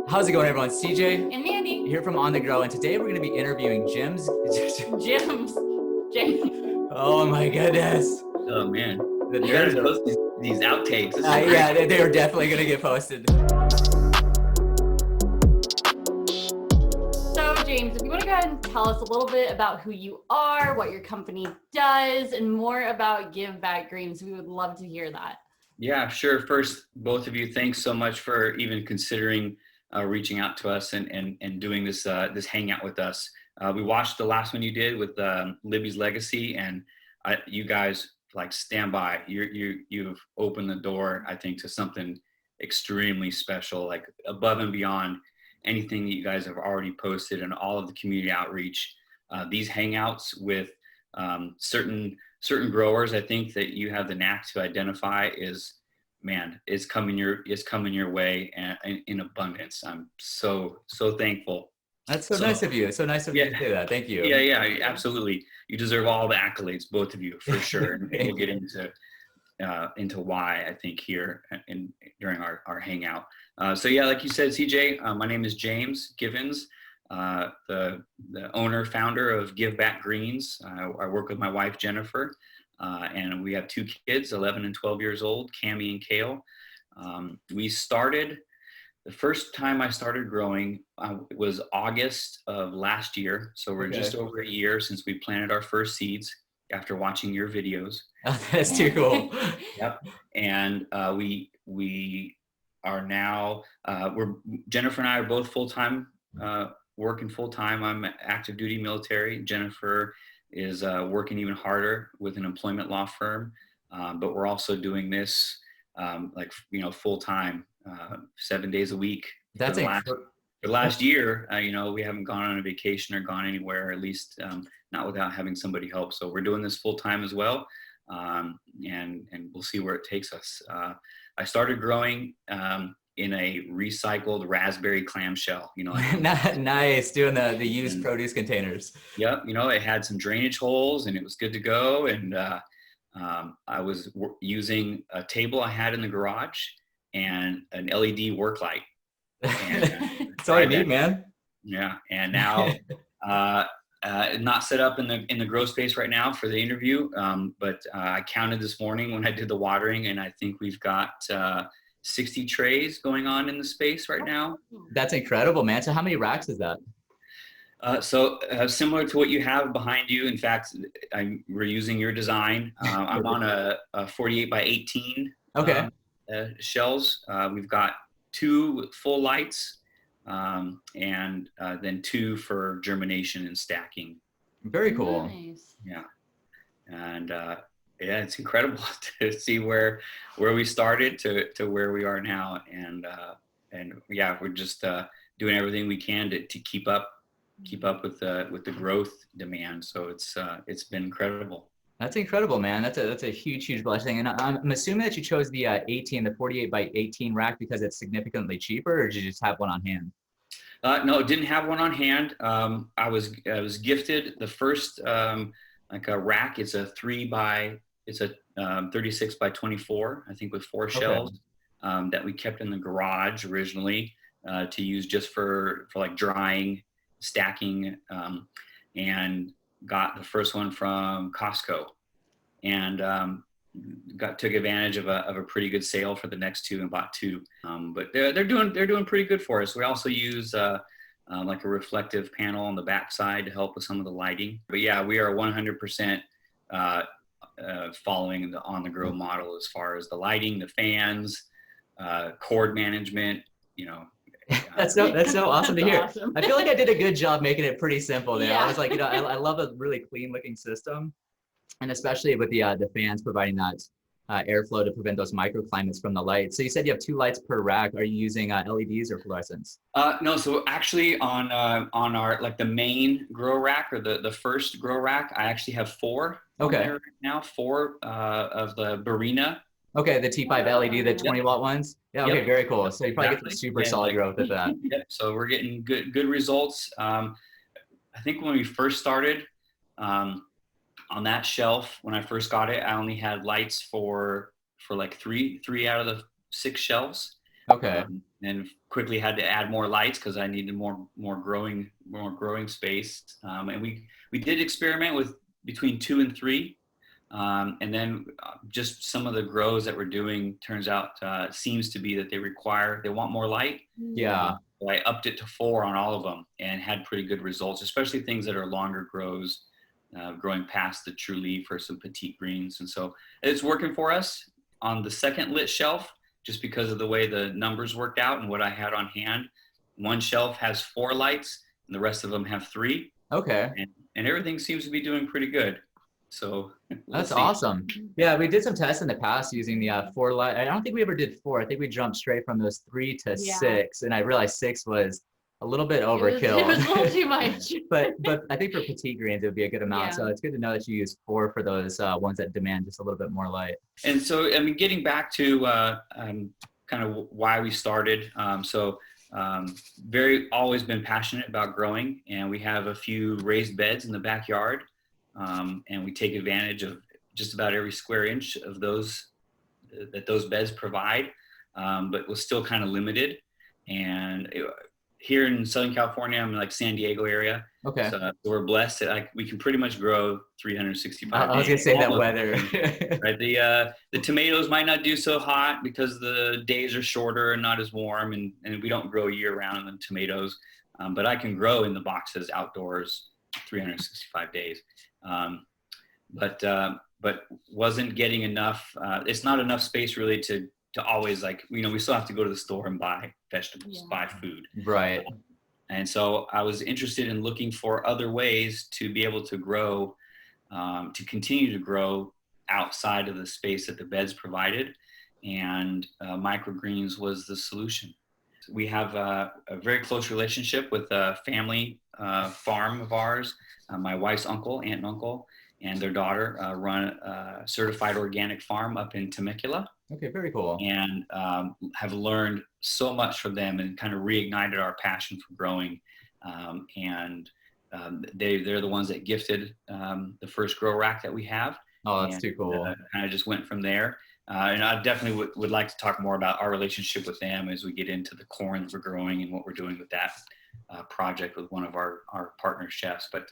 How's it going, everyone? It's CJ And Mandy. here from On the Grow, and today we're going to be interviewing James. James. Oh my goodness! Oh man, You you gotta post these outtakes. This is great. yeah, they are definitely going to get posted. So, James, if you want to go ahead and tell us a little bit about who you are, what your company does, and more about GiveBackGreens, we would love to hear that. Yeah, sure. First, both of you, thanks so much for even considering reaching out to us and doing this this hangout with us. We watched the last one you did with Libby's Legacy, and you guys like stand by. You've opened the door, I think, to something extremely special, like above and beyond anything that you guys have already posted and all of the community outreach. These hangouts with certain growers, I think that you have the knack to identify is coming your way and in abundance. I'm so thankful. That's so nice of you. It's so nice of you to say that. Thank you. Yeah, absolutely. You deserve all the accolades, both of you, for sure. And we'll get into why, I think, here during our hangout. So yeah, like you said, CJ, my name is James Givens, the owner, founder of GiveBackGreens. I work with my wife, Jennifer, and we have two kids, 11 and 12 years old, Cammie and Kale. The first time I started growing was August of last year. So we're just over a year since we planted our first seeds after watching your videos. Oh, that's too cool. Yep. And we are now, Jennifer and I are both full-time, working full-time. I'm active duty military. Jennifer is working even harder with an employment law firm. But we're also doing this full-time, 7 days a week. That's for the last year. We haven't gone on a vacation or gone anywhere, at least not without having somebody help. So we're doing this full-time as well, and we'll see where it takes us. I started growing in a recycled raspberry clamshell. Nice, doing the used produce containers. Yep, it had some drainage holes and it was good to go. And I was using a table I had in the garage and an LED work light. It's all you need, man. Yeah, and now not set up in the grow space right now for the interview, but I counted this morning when I did the watering, and I think we've got 60 trays going on in the space right now. That's incredible, man. So how many racks is that? Similar to what you have behind you. In fact, we're using your design. I'm on a 48 by 18 shells. We've got 2 full lights and then 2 for germination and stacking. Very cool. Nice. Yeah. And it's incredible to see where we started to where we are now. And yeah, we're just doing everything we can to keep up with the growth demand. So it's been incredible. That's incredible, man. That's a huge blessing. And I'm assuming that you chose the 48 by 18 rack because it's significantly cheaper, or did you just have one on hand? No, didn't have one on hand. I was gifted the first like a rack. It's a 36 by 24, I think, with 4 shells that we kept in the garage originally to use just for like drying, stacking, and got the first one from Costco, and took advantage of a pretty good sale for the next 2 and bought 2. But they're doing pretty good for us. We also use like a reflective panel on the back side to help with some of the lighting. But yeah, we are 100% following the On the Grow model as far as the lighting, the fans, cord management. That's so awesome to hear. Awesome. I feel like I did a good job making it pretty simple there. Yeah. I was like, I love a really clean looking system, and especially with the fans providing that airflow to prevent those microclimates from the light. So you said you have 2 lights per rack. Are you using LEDs or fluorescents? No, so actually on our like the main grow rack, or the first grow rack, I actually have 4 there right now, 4 of the Barina. Okay, the T5 LED, the 20-watt ones. Yeah, okay, very cool. So you probably get the super solid growth with that. Yep. So we're getting good results. I think when we first started on that shelf, when I first got it, I only had lights for like three out of the 6 shelves. Okay. and quickly had to add more lights because I needed more growing space. And we did experiment with between 2 and 3. And then just some of the grows that we're doing turns out seems to be that they want more light. Yeah. So I upped it to 4 on all of them and had pretty good results, especially things that are longer grows, growing past the true leaf or some petite greens. And so it's working for us on the second lit shelf, just because of the way the numbers worked out and what I had on hand. One shelf has 4 lights and the rest of them have 3. Okay. And everything seems to be doing pretty good. So That's awesome. Yeah, we did some tests in the past using the 4 light. I don't think we ever did 4. I think we jumped straight from those 3 to 6, and I realized 6 was a little bit overkill. It was a little too much. but I think for petite greens it would be a good amount. So it's good to know that you use 4 for those ones that demand just a little bit more light. And so, I mean, getting back to kind of why we started. Always been passionate about growing, and we have a few raised beds in the backyard. And we take advantage of just about every square inch of those beds provide, but was still kind of limited. And here in Southern California, I'm in like San Diego area. Okay. So we're blessed that we can pretty much grow 365 days. I was gonna say that weather. Right. The tomatoes might not do so hot because the days are shorter and not as warm, and we don't grow year round in the tomatoes. But I can grow in the boxes outdoors 365 days. But wasn't getting enough. It's not enough space really to always we still have to go to the store and buy vegetables, buy food. Right. And so I was interested in looking for other ways to be able to grow, to continue to grow outside of the space that the beds provided. And microgreens was the solution. We have a very close relationship with a family farm of ours. My wife's aunt and uncle, and their daughter run a certified organic farm up in Temecula. Okay, very cool. And have learned so much from them and kind of reignited our passion for growing. They're the ones that gifted the first grow rack that we have. Oh, that's too cool. Kind of just went from there. And I definitely would like to talk more about our relationship with them as we get into the corn we're growing and what we're doing with that project with one of our partner chefs. But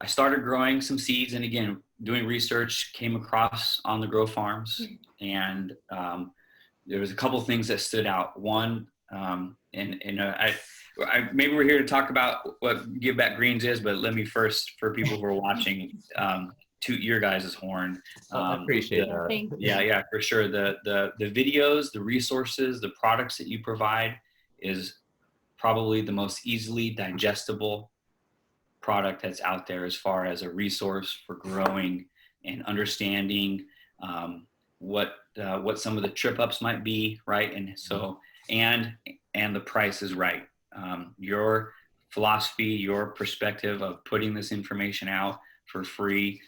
I started growing some seeds, and again, doing research, came across On the Grow farms, and there was a couple of things that stood out. One, maybe we're here to talk about what GiveBackGreens is, but let me first, for people who are watching, toot your guys' horn. I appreciate that. Thank you. Yeah, for sure. The videos, the resources, the products that you provide is probably the most easily digestible product that's out there as far as a resource for growing and understanding what some of the trip ups might be, right? And so and the price is right. Your philosophy, your perspective of putting this information out for free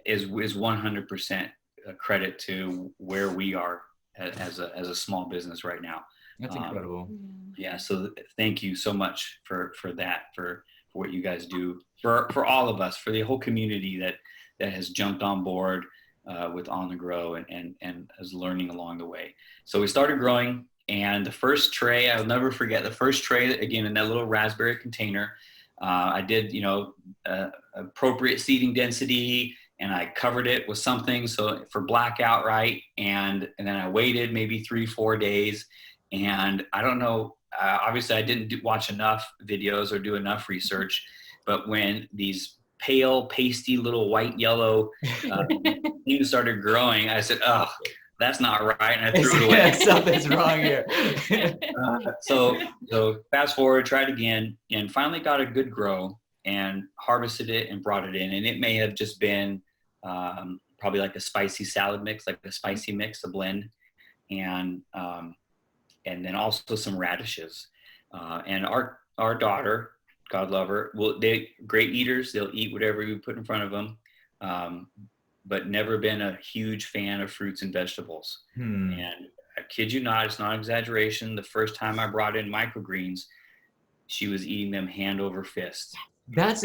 is 100% a credit to where we are as a small business right now. That's incredible. Yeah. So thank you so much for that, for what you guys do for all of us, for the whole community that has jumped on board with On the Grow and is learning along the way. So we started growing, and the first tray, I'll never forget the first tray, again, in that little raspberry container. I did, appropriate seeding density, and I covered it with something so for blackout, right? And then I waited maybe 3-4 days, and I don't know, obviously I didn't watch enough videos or do enough research, but when these pale, pasty little white yellow things started growing, I said, oh, that's not right. And I threw it away. Something's wrong here. So fast forward, tried again, and finally got a good grow and harvested it and brought it in. And it may have just been probably like a spicy salad mix, like a spicy mix, a blend. And then also some radishes. And our daughter, God love her, they great eaters. They'll eat whatever we put in front of them. But never been a huge fan of fruits and vegetables. And I kid you not, it's not exaggeration. The first time I brought in microgreens, she was eating them hand over fist. That's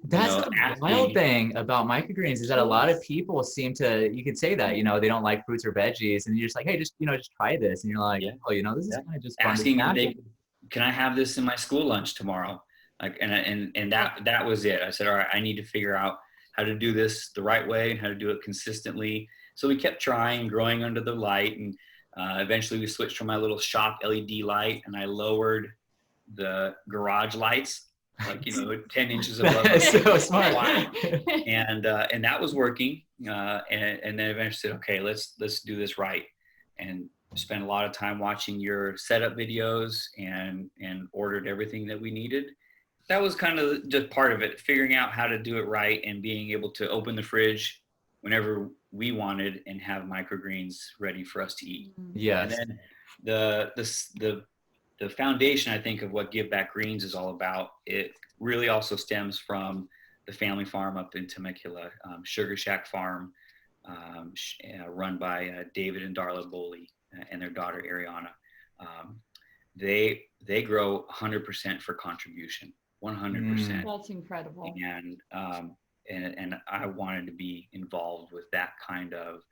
That's know, the asking, wild thing about microgreens is that a lot of people seem to, you could say that, they don't like fruits or veggies, and you're just like, hey, just try this. And you're like, yeah, oh, this is yeah. kind of just fun to Asking if snack. can I have this in my school lunch tomorrow? Like, and that was it. I said, all right, I need to figure out how to do this the right way and how to do it consistently. So we kept trying, growing under the light, and eventually we switched from my little shop LED light, and I lowered the garage lights, like 10 inches above. That's so smart. And that was working. And then eventually said, okay, let's do this right, and spent a lot of time watching your setup videos and ordered everything that we needed. That was kind of just part of it, figuring out how to do it right and being able to open the fridge whenever we wanted and have microgreens ready for us to eat. Yes. And then the foundation, I think, of what GiveBackGreens is all about, it really also stems from the family farm up in Temecula, Sugar Shack Farm, run by David and Darla Boley and their daughter Ariana. They grow 100% for contribution, 100%. That's incredible. And I wanted to be involved with that kind of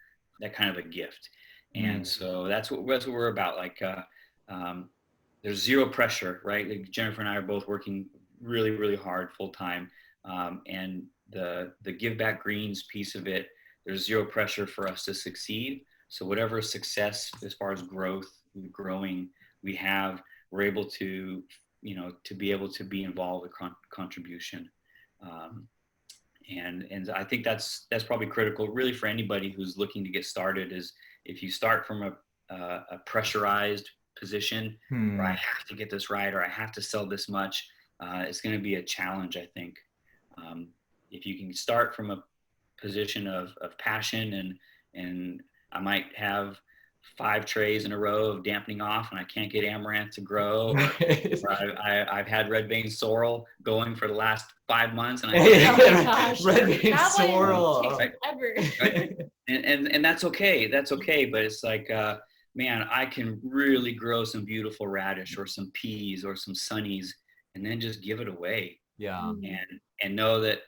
a gift, and so that's what we're about. Like, there's zero pressure, right? Like Jennifer and I are both working really, really hard full time, and the GiveBackGreens piece of it, there's zero pressure for us to succeed. So whatever success as far as growing we have, we're able to to be able to be involved with contribution. And I think that's probably critical, really, for anybody who's looking to get started. Is if you start from a pressurized position, or I have to get this right, or I have to sell this much, it's going to be a challenge, I think. If you can start from a position of passion, and I might have 5 trays in a row of dampening off and I can't get amaranth to grow, or I've had red vein sorrel going for the last 5 months and I oh my gosh, red vein that sorrel one takes forever. right? And that's okay, but it's like, man, I can really grow some beautiful radish or some peas or some sunnies and then just give it away. Yeah. And know that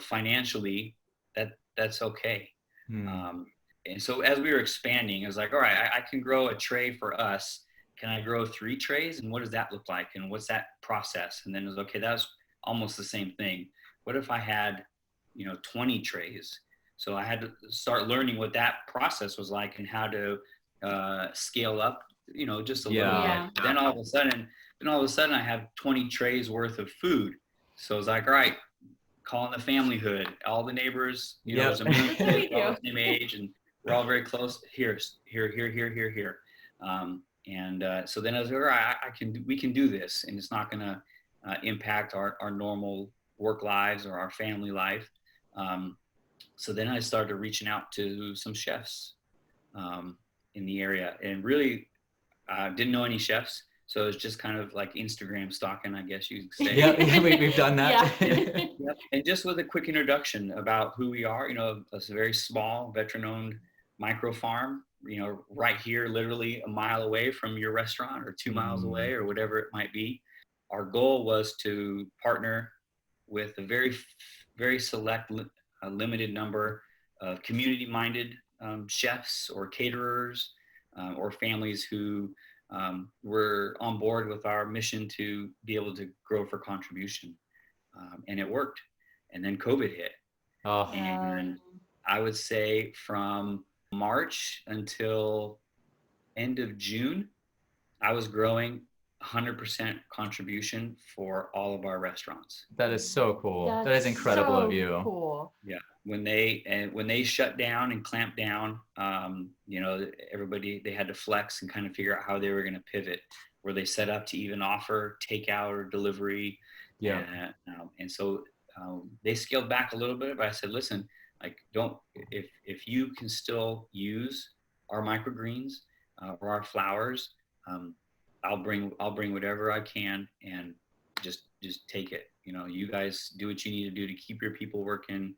financially that's okay. And so as we were expanding, I was like, all right, I can grow a tray for us. Can I grow 3 trays? And what does that look like? And what's that process? And then it was, okay, that's almost the same thing. What if I had, 20 trays? So I had to start learning what that process was like and how to scale up, just a little bit. Then all of a sudden I have 20 trays worth of food. So it's like, all right, calling the family hood, all the neighbors, there's a million kids, all the same age, and we're all very close. Here. So then I was like, all right, we can do this, and it's not going to impact our normal work lives or our family life. So then I started reaching out to some chefs in the area, and really didn't know any chefs. So it was just kind of like Instagram stalking, I guess you could say. Yeah, we've done that. Yep. And just with a quick introduction about who we are, it's a very small veteran-owned micro farm, right here, literally a mile away from your restaurant or 2 miles away or whatever it might be. Our goal was to partner with a very, very select, limited number of community-minded chefs or caterers or families who were on board with our mission to be able to grow for contribution. And it worked. And then COVID hit. And I would say from March until end of June, I was growing 100% contribution for all of our restaurants. That is so cool. That is incredible of you. Cool. Yeah. When they shut down and clamped down, everybody, they had to flex and kind of figure out how they were going to pivot. Were they set up to even offer takeout or delivery? Yeah. And so they scaled back a little bit, but I said, listen, like, if you can still use our microgreens or our flowers, I'll bring whatever I can and just take it. You guys do what you need to do to keep your people working,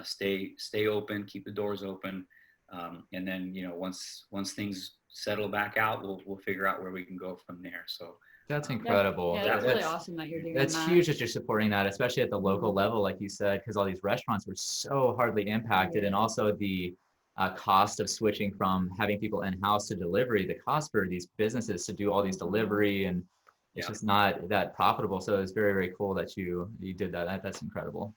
stay open, keep the doors open. And then, once things settle back out, we'll figure out where we can go from there. So That's incredible. Yeah, that's really That's awesome that you're doing that's that. huge that you're supporting that, especially at the local level, like you said, because all these restaurants were so hardly impacted, and also the cost of switching from having people in-house to delivery, the cost for these businesses to do all these delivery, and it's Yeah. just not that profitable. So it's very, very cool that you did that. That's incredible.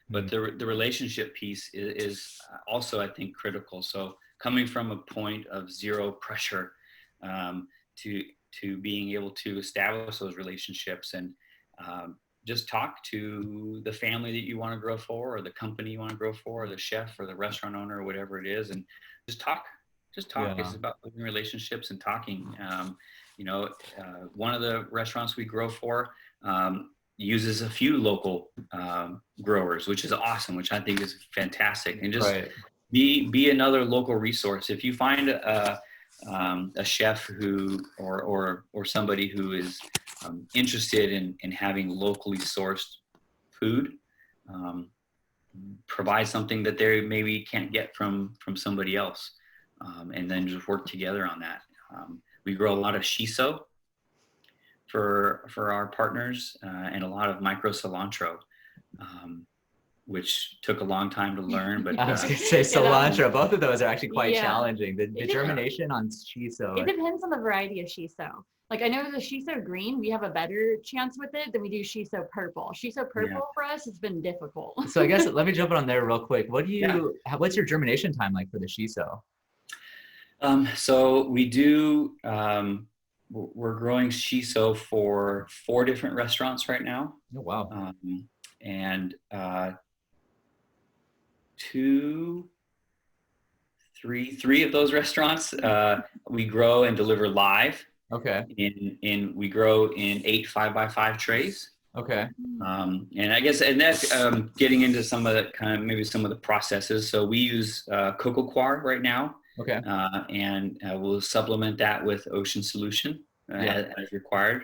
But the relationship piece is also, I think, critical. So coming from a point of zero pressure to being able to establish those relationships and just talk to the family that you want to grow for, or the company you want to grow for, or the chef or the restaurant owner or whatever it is, and just talk. Just talk. Yeah. It's about building relationships and talking. One of the restaurants we grow for uses a few local growers, which is awesome, which I think is fantastic. And just Right. be another local resource. If you find a chef who or somebody who is interested in having locally sourced food, provide something that they maybe can't get from somebody else, and then just work together on that. We grow a lot of shiso for our partners, and a lot of micro cilantro, which took a long time to learn. But I was gonna say cilantro. Both of those are actually quite Yeah. challenging. The germination on shiso. It depends on the variety of shiso. Like I know the shiso green, we have a better chance with it than we do shiso purple. Shiso purple for us has been difficult. So I guess let me jump on there real quick. What's your germination time like for the shiso? So we do. We're growing shiso for 4 different restaurants right now. Oh wow. And 3 of those restaurants we grow and deliver live. Okay. We grow in 8 5x5 trays. Okay. And I guess, and that's getting into some of the kind of maybe some of the processes. So we use cocoa coir right now. Okay. And we'll supplement that with ocean solution as required.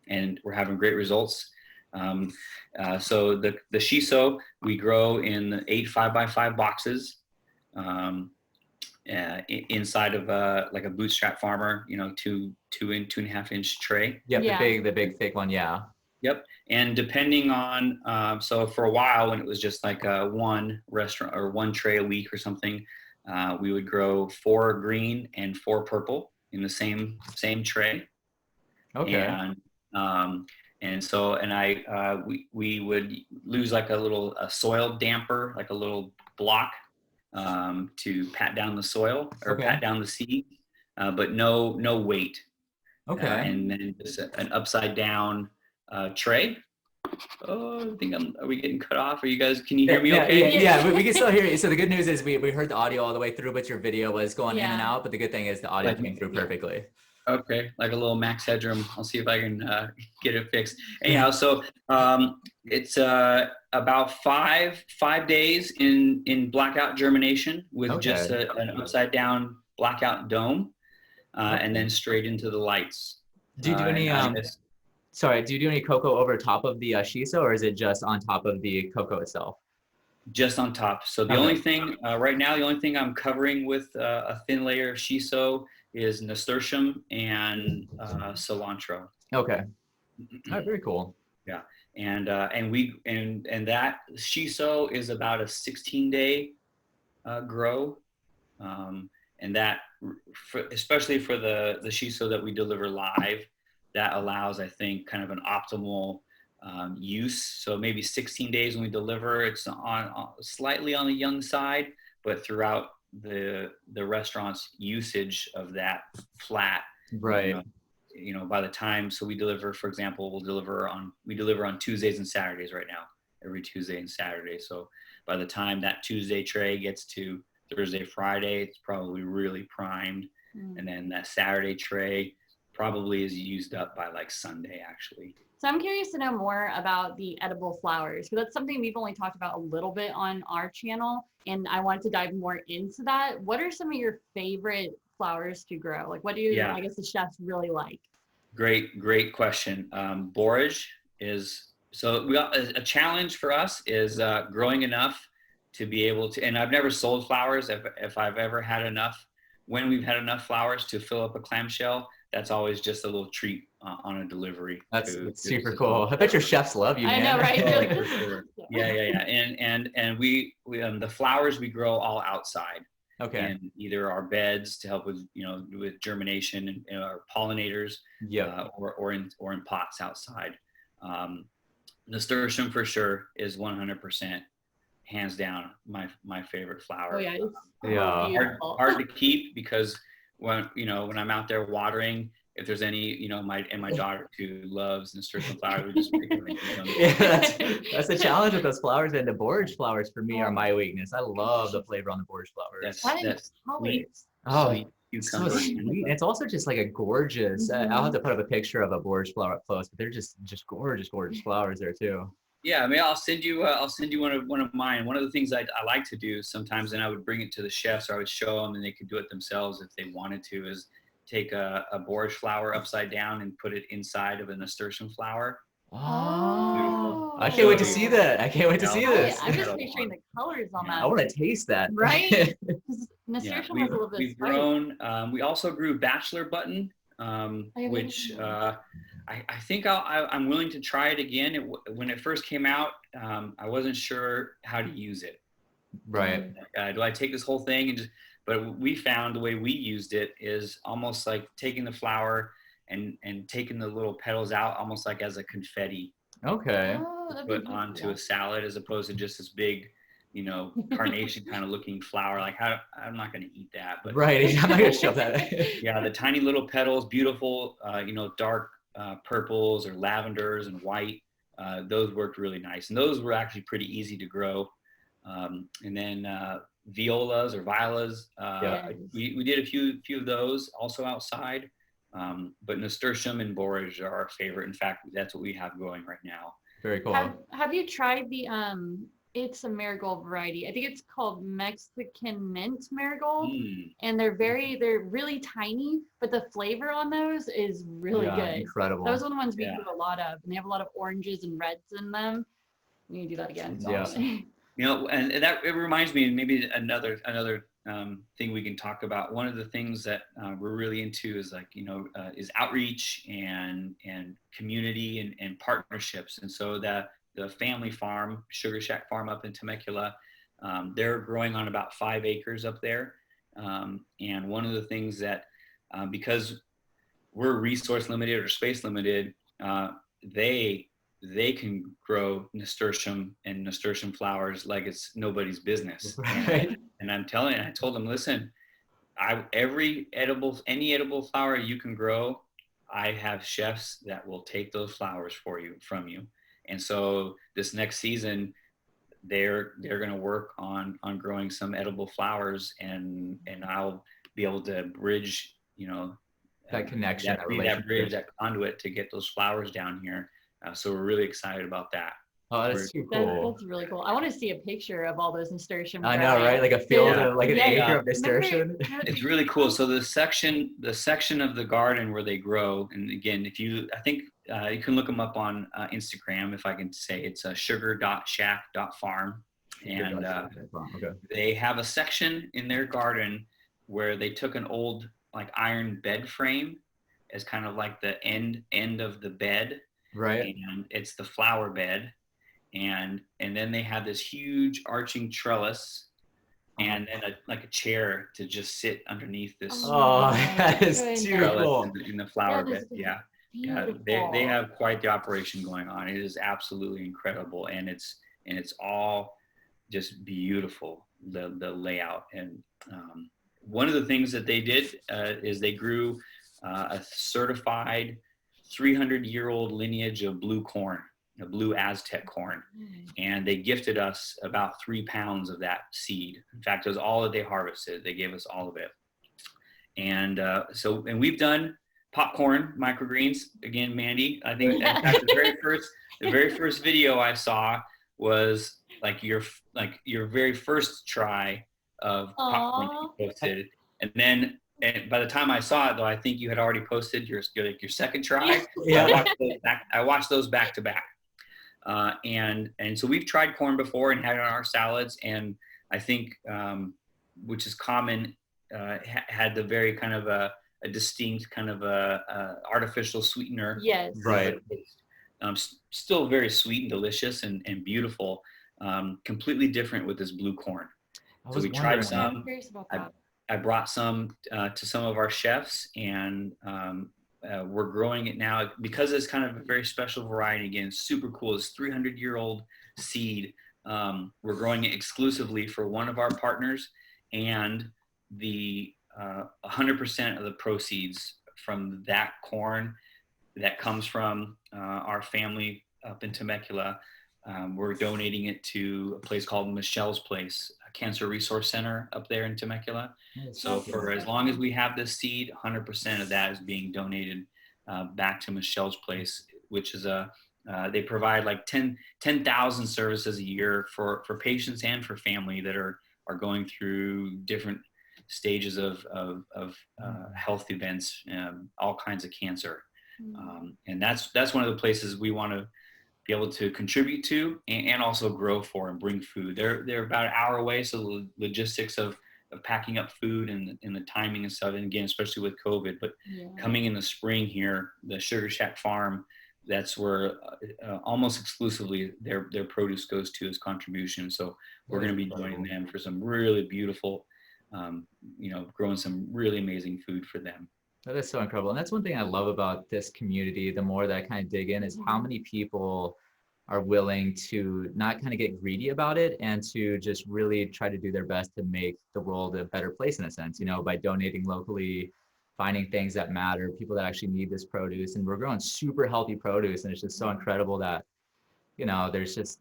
And we're having great results. So the shiso we grow in 8 5x5 boxes inside of like a bootstrap farmer, 2.5 inch tray. Yep, the big thick one. Yeah. Yep. And depending on, so for a while when it was just like one restaurant or one tray a week or something, we would grow 4 green and 4 purple in the same tray. Okay. We would lose like a soil damper, like a little block to pat down the soil or pat down the seed, but no weight. Okay. And then just an upside down tray. Oh, I think are we getting cut off? Can you hear me okay? Yeah, we can still hear you. So the good news is we heard the audio all the way through, but your video was going in and out. But the good thing is the audio came through perfectly. Okay, like a little max headroom. I'll see if I can get it fixed. Anyhow, so it's about five days in blackout germination with just an upside down blackout dome, and then straight into the lights. Do you do any do you do any cocoa over top of the shiso, or is it just on top of the cocoa itself? Just on top. So the only thing right now, the only thing I'm covering with a thin layer of shiso is nasturtium and cilantro. Okay. All right, very cool. Yeah, and that shiso is about a 16-day grow, and that especially for the shiso that we deliver live, that allows, I think, kind of an optimal use. So maybe 16 days when we deliver, it's on slightly on the young side, but throughout the restaurant's usage of that flat, right? By the time, so we deliver, for example, we deliver on Tuesdays and Saturdays right now, every Tuesday and Saturday. So by the time that Tuesday tray gets to Thursday, Friday, it's probably really primed, and then that Saturday tray probably is used up by like Sunday, actually. So I'm curious to know more about the edible flowers, because that's something we've only talked about a little bit on our channel, and I wanted to dive more into that. What are some of your favorite flowers to grow? Like, what do I guess the chefs really like? Great question. Borage is, so we got a challenge for us is growing enough to be able to, and I've never sold flowers. If I've ever had enough, when we've had enough flowers to fill up a clamshell, that's always just a little treat on a delivery. That's to super the cool. I bet your chefs love you, I man. know, right? Oh, You're like, for sure. Yeah. And we the flowers we grow all outside Okay. in either our beds to help with with germination and our pollinators, Yeah. or in pots outside. Nasturtium for sure is 100% hands down my favorite flower. oh yeah, it's Yeah. beautiful. Hard to keep because when I'm out there watering, if there's any, my daughter too loves nasturtium flowers, we just pick them and eat them. Yeah, that's the challenge with those flowers. And the borage flowers for me are my weakness. I love the flavor on the borage flowers. That's sweet, Oh, sweet so cucumber. sweet. And it's also just like a gorgeous. I'll have Mhm. to put up a picture of a borage flower up close, but they're just gorgeous flowers there too. Yeah, I mean, I'll send you one of mine. One of the things I like to do sometimes, and I would bring it to the chefs, or I would show them, and they could do it themselves if they wanted to, is take a borage flower upside down and put it inside of a nasturtium flower. Oh, I Oh. can't wait to see that. I can't wait to see this. I'm just picturing the colors on I that. want to taste that. Right? Yeah, Nasturtium has a little bit of we've spice. grown. We also grew bachelor button, which I think I'm willing to try it again. When it first came out, I wasn't sure how to use it. Right. Do I take this whole thing and just? But we found the way we used it is almost like taking the flower and taking the little petals out, almost like as a confetti. Okay. Oh, To that'd be put onto a beautiful. salad, as opposed to just this big, carnation kind of looking flower. Like I'm not going to eat that, but Right. I'm not gonna shove that. yeah, the tiny little petals, beautiful, dark purples or lavenders and white. Those worked really nice, and those were actually pretty easy to grow. And then violas or violas, we did a few of those also outside. But nasturtium and borage are our favorite. In fact, that's what we have going right now. Very cool. Have you tried the it's a marigold variety. I think it's called Mexican mint marigold. And they're really tiny, but the flavor on those is really good. Incredible. Those are the ones we do a lot of, and they have a lot of oranges and reds in them. We need to do that again. That's awesome. And that it reminds me, maybe another thing we can talk about. One of the things that we're really into is is outreach and community and partnerships. And so the family farm, Sugar Shack Farm up in Temecula, they're growing on about 5 acres up there. And one of the things that, because we're resource limited or space limited, they can grow nasturtium and nasturtium flowers like it's nobody's business. Right. And I told them, listen, any edible flower you can grow, I have chefs that will take those flowers from you. And so this next season, they're going to work on growing some edible flowers, and I'll be able to bridge, that connection, that conduit to get those flowers down here. So we're really excited about that. Oh, that's too cool. That's really cool. I want to see a picture of all those nasturtium. I know, right? Like a field of an acre of Remember- nasturtium. It's really cool. So the section of the garden where they grow, and again, I think you can look them up on Instagram, if I can say, it's sugar.shack.farm. And they have a section in their garden where they took an old iron bed frame as kind of like the end of the bed. Right. And it's the flower bed. And then they have this huge arching trellis, and then a chair to just sit underneath this. Oh, that is too cool. In the flower bed. Yeah. They have quite the operation going on. It is absolutely incredible, and it's all just beautiful, the layout. And one of the things that they did is they grew a certified 300-year-old lineage of blue corn, a blue Aztec corn. And they gifted us about 3 pounds of that seed. In fact, it was all that they harvested. They gave us all of it. And and we've done popcorn microgreens again, Mandy. I think in fact, the very first video I saw was your very first try of popcorn you posted. And then by the time I saw it, though, I think you had already posted your second try. Yeah. I watched those back to back. And so we've tried corn before and had it on our salads, and I think which is common, had the very kind of a a distinct kind of a artificial sweetener. Yes. Right. Still very sweet and delicious and beautiful. Completely different with this blue corn. I So was we tried wondering. I'm some. curious about I, that. I brought some to some of our chefs, and we're growing it now because it's kind of a very special variety. Again, super cool. It's 300-year-old seed. We're growing it exclusively for one of our partners, and the 100% of the proceeds from that corn that comes from our family up in Temecula, we're donating it to a place called Michelle's Place, a cancer resource center up there in Temecula. So for as long as we have this seed, 100% of that is being donated back to Michelle's Place, which is they provide like 10,000 services a year for patients and for family that are going through different stages of health events, all kinds of cancer. And that's one of the places we want to be able to contribute to and also grow for and bring food. They're about an hour away, so the logistics of packing up food and the timing and stuff, and again, especially with COVID, but coming in the spring here, the Sugar Shack Farm, that's where almost exclusively their produce goes to as contribution. So we're going to be joining them for some really beautiful, growing some really amazing food for them. That is so incredible. And that's one thing I love about this community, the more that I kind of dig in, is how many people are willing to not kind of get greedy about it and to just really try to do their best to make the world a better place in a sense, by donating locally, finding things that matter, people that actually need this produce. And we're growing super healthy produce. And it's just so incredible that, there's just,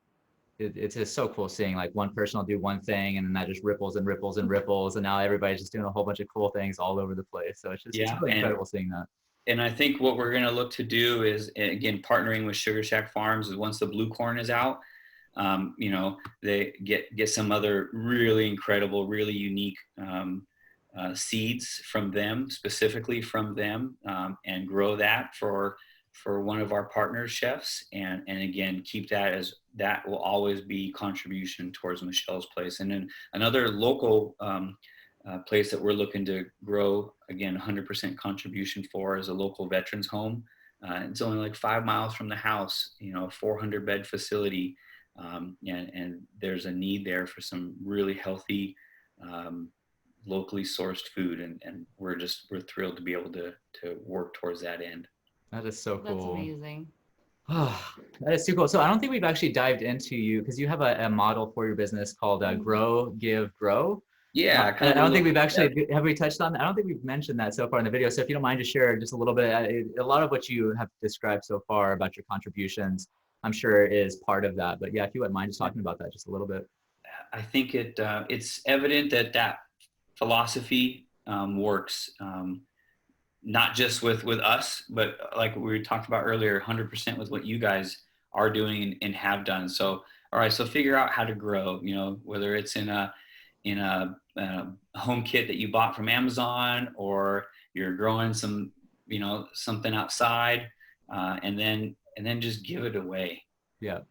it's just so cool seeing like one person will do one thing and then that just ripples and ripples and ripples. And now everybody's just doing a whole bunch of cool things all over the place. So it's just it's really incredible seeing that. And I think what we're going to look to do is, again, partnering with Sugar Shack Farms, is once the blue corn is out, they get some other really incredible, really unique seeds from them, specifically from them, and grow that for one of our partner chefs, and again, keep that as that will always be contribution towards Michelle's Place. And then another local place that we're looking to grow, again, 100% contribution for, is a local veterans home. It's only like 5 miles from the house, a 400 bed facility. And there's a need there for some really healthy, locally sourced food. And we're thrilled to be able to work towards that end. That is so cool. That's amazing. Oh, that is too cool. So I don't think we've actually dived into you, because you have a model for your business called Grow, Give, Grow. Yeah. I don't think we've actually, have we touched on that? I don't think we've mentioned that so far in the video. So if you don't mind, just share just a little bit. A lot of what you have described so far about your contributions, I'm sure is part of that. But yeah, if you wouldn't mind just talking about that just a little bit. I think it's evident that philosophy works, not just with us, but like we talked about earlier, 100% with what you guys are doing and have done. So, all right, so figure out how to grow, whether it's in a home kit that you bought from Amazon, or you're growing some, something outside, and then just give it away. Yeah.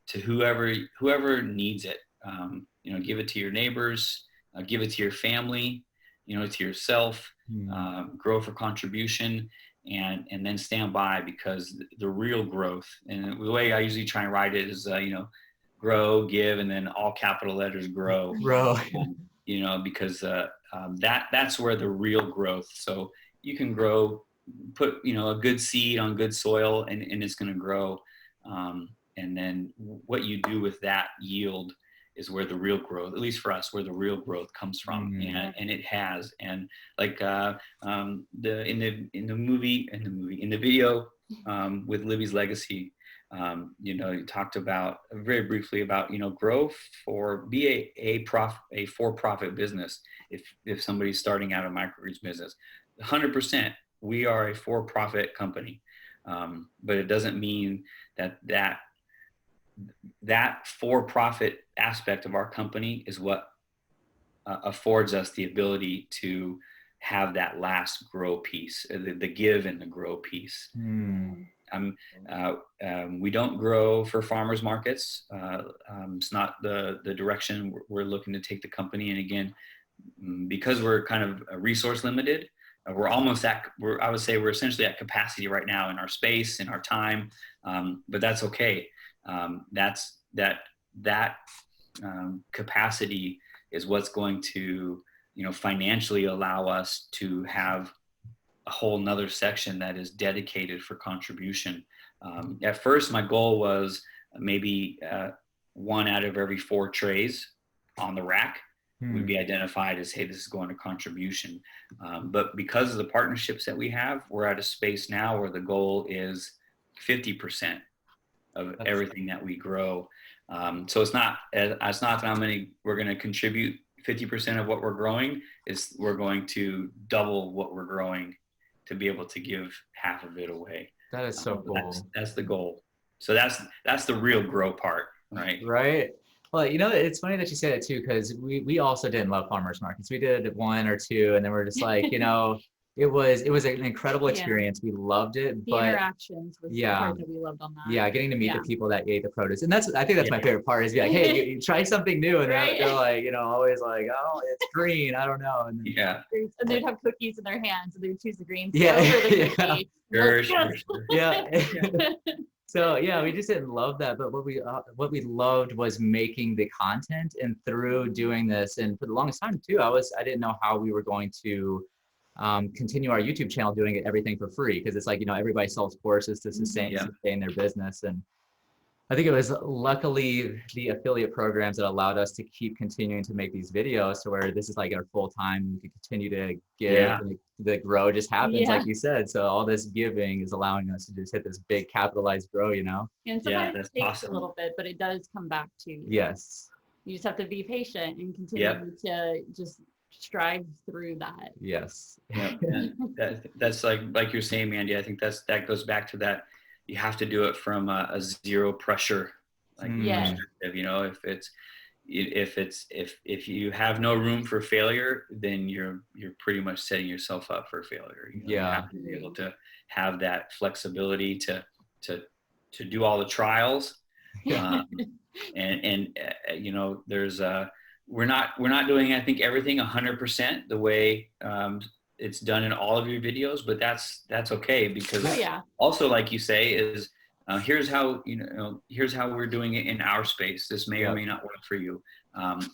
To whoever needs it. Give it to your neighbors, give it to your family, to yourself, grow for contribution, and then stand by, because the real growth, and the way I usually try and write it is, grow, give, and then all capital letters grow. Grow. Because that's where the real growth. So you can grow, put a good seed on good soil, and it's going to grow. And then what you do with that yield is where the real growth, at least for us, where the real growth comes from. And it has. And like in the video with Libby's Legacy, you talked about very briefly about, grow be a for-profit business. If somebody's starting out a microgreens business, 100%, we are a for-profit company. But it doesn't mean that for-profit aspect of our company is what affords us the ability to have that last grow piece, the give and the grow piece. We don't grow for farmers markets. It's not the direction we're looking to take the company. And again, because we're kind of resource limited, we're almost at, I would say we're essentially at capacity right now in our space, in our time, but that's okay. That capacity is what's going to, financially allow us to have a whole nother section that is dedicated for contribution. At first, my goal was maybe 1 out of every 4 trays on the rack would be identified as, hey, this is going to contribution. But because of the partnerships that we have, we're at a space now where the goal is 50% of everything that we grow. So it's not that we're going to contribute 50% of what we're growing. We're going to double what we're growing to be able to give half of it away. That is so cool. That's the goal. So that's the real grow part, right? Right. Well, it's funny that you say that too, because we also didn't love farmers markets. We did 1 or 2, and then we're just like, it was an incredible experience. We loved it. The but interactions was the part that we loved on that. Yeah, getting to meet the people that ate the produce. And I think that's my favorite part is be like, hey, you try something new. And they're like, always like, oh, it's green. I don't know. And then, And they'd have cookies in their hands, and they'd choose the greens Yeah. over the cookie. Sure. Yeah. So yeah, we just didn't love that. But what we loved was making the content, and through doing this, and for the longest time too, I didn't know how we were going to continue our YouTube channel doing everything for free, because it's like, everybody sells courses to sustain their business. And I think it was luckily the affiliate programs that allowed us to keep continuing to make these videos to where this is like our full time. We can continue to give, and the grow just happens, like you said. So all this giving is allowing us to just hit this big capitalized grow, And sometimes it takes a little bit, but it does come back to you. Yes. You just have to be patient and continue to just strive through that. Yes. That's like you're saying, Mandy. I think that goes back to that. You have to do it from a zero pressure, perspective. If you have no room for failure, then you're pretty much setting yourself up for failure. You have to be able to have that flexibility to do all the trials. There's we're not doing, I think, everything 100% the way it's done in all of your videos, but that's okay, because also, like you say, is here's how we're doing it in our space. This may or may not work for you.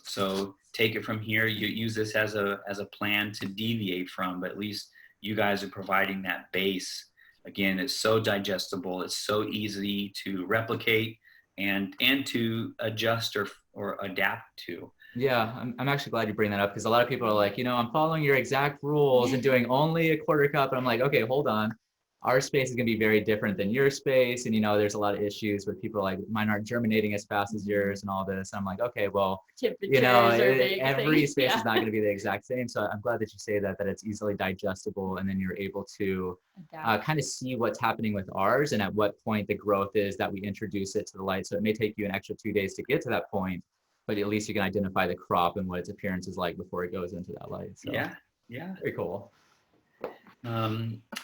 So take it from here. You use this as a plan to deviate from, but at least you guys are providing that base. Again, it's so digestible. It's so easy to replicate and to adjust or adapt to. Yeah, I'm actually glad you bring that up, because a lot of people are like, I'm following your exact rules and doing only a quarter cup. And I'm like, okay, hold on. Our space is going to be very different than your space. And, there's a lot of issues with people like mine aren't germinating as fast as yours and all this. And I'm like, okay, well, every space is not going to be the exact same. So I'm glad that you say that it's easily digestible. And then you're able to kind of see what's happening with ours and at what point the growth is that we introduce it to the light. So it may take you an extra 2 days to get to that point, but at least you can identify the crop and what its appearance is like before it goes into that light. So, very cool.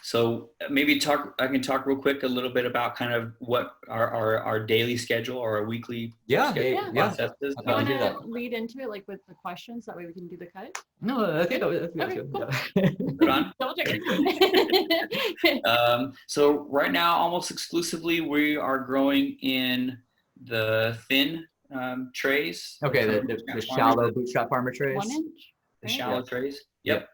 So maybe I can talk real quick a little bit about kind of what our daily schedule or our weekly process is. You want to lead into it, like with the questions, that way we can do the cut? No, I think that's good. Cool. Put on. Double check. So right now, almost exclusively, we are growing in the thin trays. Okay, the shallow bootstrap farmer trays. 1 inch. The shallow trays. Yep.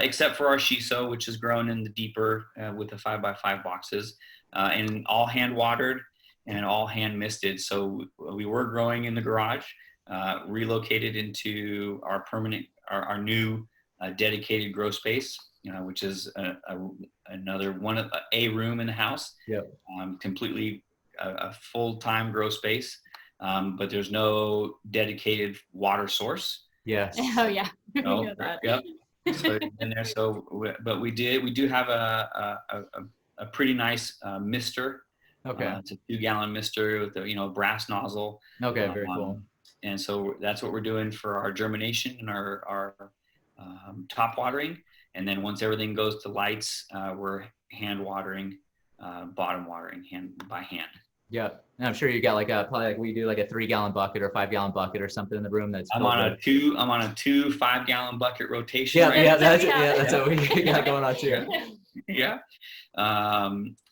Except for our shiso, which is grown in the deeper with the 5x5 boxes, and all hand watered and all hand misted. So we were growing in the garage, relocated into our new dedicated grow space, which is another a room in the house. Yep. Completely a full-time grow space, but there's no dedicated water source. Yes. Oh yeah. No. Yep. So in there. But we do have a pretty nice mister. Okay. It's a 2-gallon mister with a brass nozzle. Okay, very cool. And so that's what we're doing for our germination and our top watering. And then once everything goes to lights, we're hand watering, bottom watering by hand. Yeah. And I'm sure you got like probably like we do like a 3-gallon bucket or 5-gallon bucket or something in the room that's I'm filled on with. I'm on a 2 5-gallon bucket rotation. Yeah, right yeah, now. that's what we got going on too. Yeah.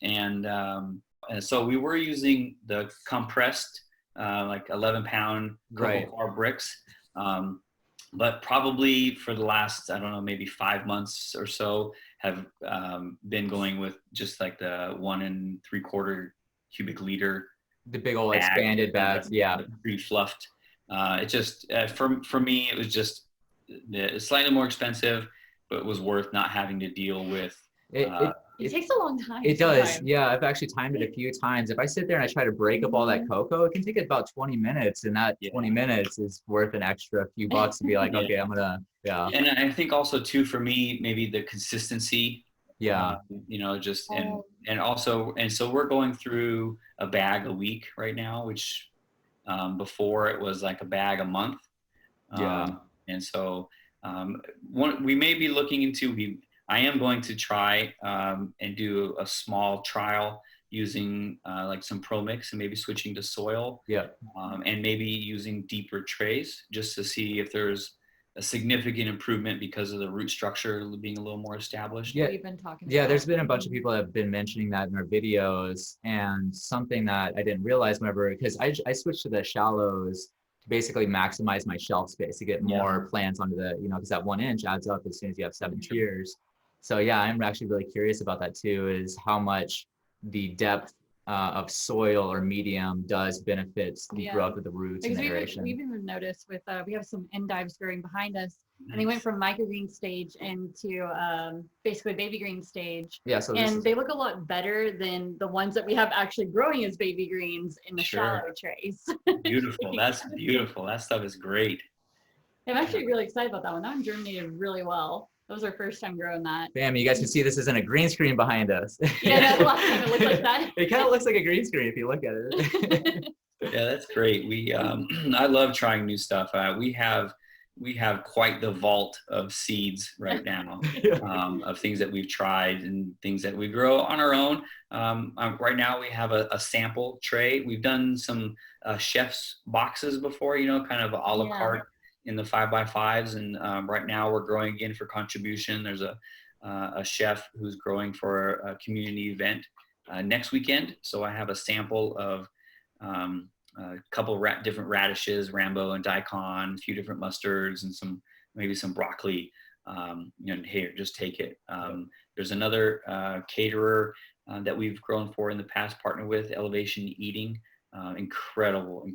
And so we were using the compressed, like 11-pound Right. cocoa coir bricks. But probably for the last, I don't know, maybe 5 months or so, have been going with just like the 1 3/4 cubic liter The big old bag, expanded bags. Yeah. pre-fluffed. It just for me, it was just slightly more expensive, but it was worth not having to deal with. It, Uh, it, It takes a long time. It does. sometimes. Yeah, I've actually timed it a few times. If I sit there and I try to break up all that cocoa, it can take about 20 minutes. And that Yeah. 20 minutes is worth an extra few bucks to be like, Yeah. okay, I'm gonna, yeah, And I think also too, for me, maybe the consistency, yeah, just, Oh. and so we're going through a bag a week right now, which before it was like a bag a month. yeah. And so we may be looking into, I am going to try and do a small trial using like some Pro Mix and maybe switching to soil, Yeah. and maybe using deeper trays just to see if there's a significant improvement because of the root structure being a little more established. Yeah. We've been talking Yeah, about. there's been a bunch of people that have been mentioning that in our videos, and something that I didn't realize whenever, because I switched to the shallows to basically maximize my shelf space to get more plants onto the, because that 1 inch adds up as soon as you have 7 tiers. So yeah, I'm actually really curious about that too, is how much the depth of soil or medium does benefit the growth of the roots and Because the aeration. we've even noticed with we have some endives growing behind us, Nice. and they went from microgreen stage into basically baby green stage. Yeah, so and they look a lot better than the ones that we have actually growing as baby greens in the shallow trays. Beautiful. That's beautiful. That stuff is great. I'm actually really excited about that one. That one germinated really well. That was our first time growing that. Bam, you guys can see this isn't a green screen behind us. Yeah, the last time it looked like that. It kind of looks like a green screen if you look at it. Yeah, that's great. I love trying new stuff. We have quite the vault of seeds right now, of things that we've tried and things that we grow on our own. Right now we have a sample tray. We've done some chef's boxes before, kind of a la carte in the 5x5s. And right now we're growing again for contribution. There's a chef who's growing for a community event next weekend. So I have a sample of a couple different radishes, Rambo and daikon, a few different mustards, and maybe some broccoli. Here, just take it. There's another caterer that we've grown for in the past, partnered with Elevation Eating. Incredible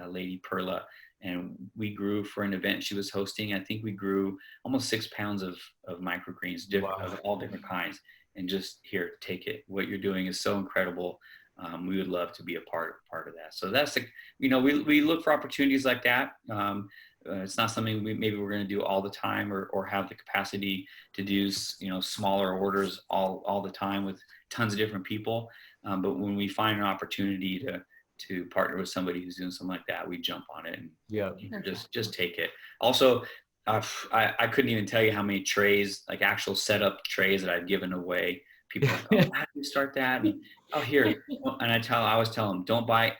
lady Perla. And we grew for an event she was hosting. I think we grew almost 6 pounds of microgreens, of all different kinds. And just here, take it. What you're doing is so incredible. We would love to be a part of that. So that's we look for opportunities like that. It's not something maybe we're going to do all the time or have the capacity to do, smaller orders all the time with tons of different people. But when we find an opportunity to partner with somebody who's doing something like that, we jump on it and just take it. Also, I couldn't even tell you how many trays, like actual setup trays, that I've given away. People are like, how do you start that? And, here. And I always tell them, don't buy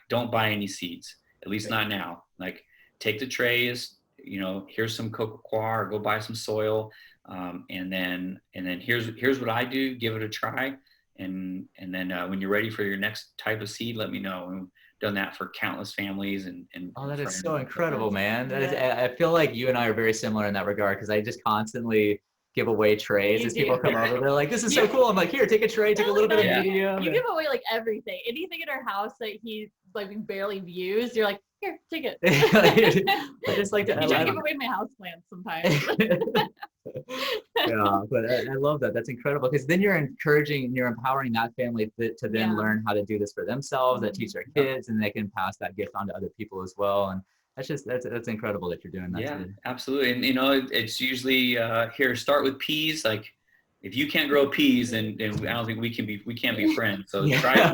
any seeds, at least not now. Like, take the trays, here's some cocoa coir, or go buy some soil. And then here's what I do, give it a try. And then when you're ready for your next type of seed, let me know. And we've done that for countless families and that is so incredible, man. I feel like you and I are very similar in that regard, because I just constantly give away trays as people come over. They're like, this is so cool. I'm like, here, take a tray, take a little bit of medium. You give away like everything. Anything in our house that he barely views, you're like, here, take it. I just like to give away my house plants sometimes. Yeah, but I love that. That's incredible, because then you're encouraging and you're empowering that family to then learn how to do this for themselves, that teach their kids, and they can pass that gift on to other people as well. And that's incredible that you're doing that. Yeah, absolutely. And it's usually here, start with peas. Like, if you can't grow peas, then I don't think we can't be friends. So try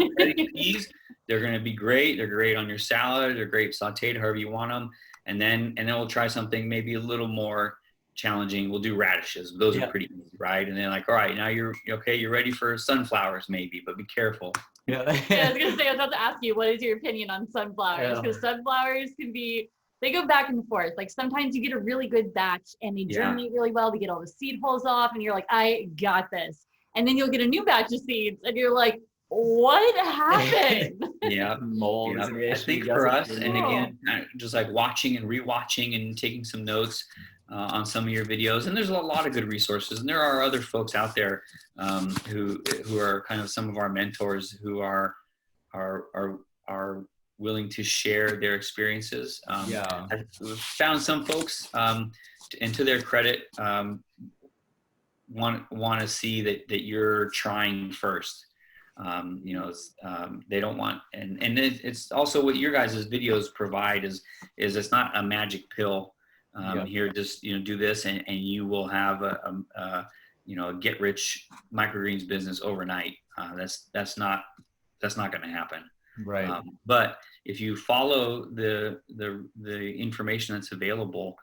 peas. They're going to be great. They're great on your salad. They're great sauteed, however you want them. And then we'll try something maybe a little more challenging. We'll do radishes. Those are pretty easy, right? And then, like, all right, now you're okay. You're ready for sunflowers, maybe, but be careful. Yeah. Yeah, I was gonna say, I was about to ask you, what is your opinion on sunflowers? Because sunflowers they go back and forth. Like sometimes you get a really good batch and they Yeah. germinate really well. They get all the seed holes off, and you're like, I got this. And then you'll get a new batch of seeds, and you're like, what happened? Yeah. Mold Yeah. is an I issue. think Yes, for it's us, really and mold. again, just like watching and rewatching and taking some notes on some of your videos, and there's a lot of good resources, and there are other folks out there who are kind of some of our mentors who are willing to share their experiences. Yeah. I've found some folks, and to their credit, want to see that you're trying first. They don't want, and it's also what your guys' videos provide is it's not a magic pill. Here, just do this and you will have a get rich microgreens business overnight. That's not going to happen. Right. But if you follow the information that's available,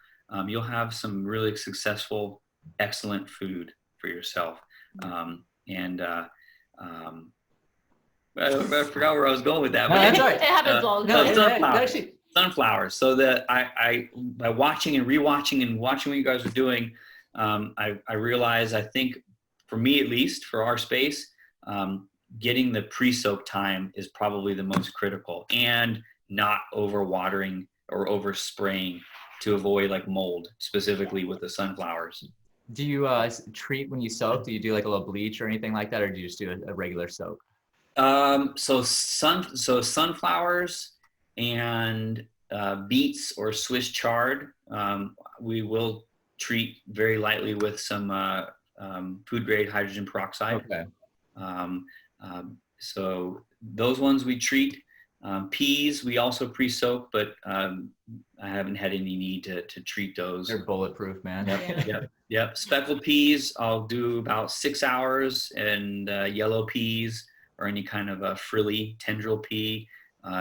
you'll have some really successful, excellent food for yourself. I forgot where I was going with that. No, But that's yeah, all right. It happens all the time. sunflowers. Actually, Sunflowers. So that I by watching and rewatching and watching what you guys are doing, I realize, I think for me at least, for our space, getting the pre-soak time is probably the most critical, and not over watering or over spraying to avoid like mold, specifically with the sunflowers. do you treat when you soak? Do you do like a little bleach or anything like that, or do you just do a regular soak? So sunflowers and beets or Swiss chard, we will treat very lightly with some food grade hydrogen peroxide. Okay. So those ones we treat. Peas we also pre-soak, but I haven't had any need to treat those. They're bulletproof, man. Yep. Speckled peas I'll do about 6 hours, and yellow peas or any kind of a frilly tendril pea,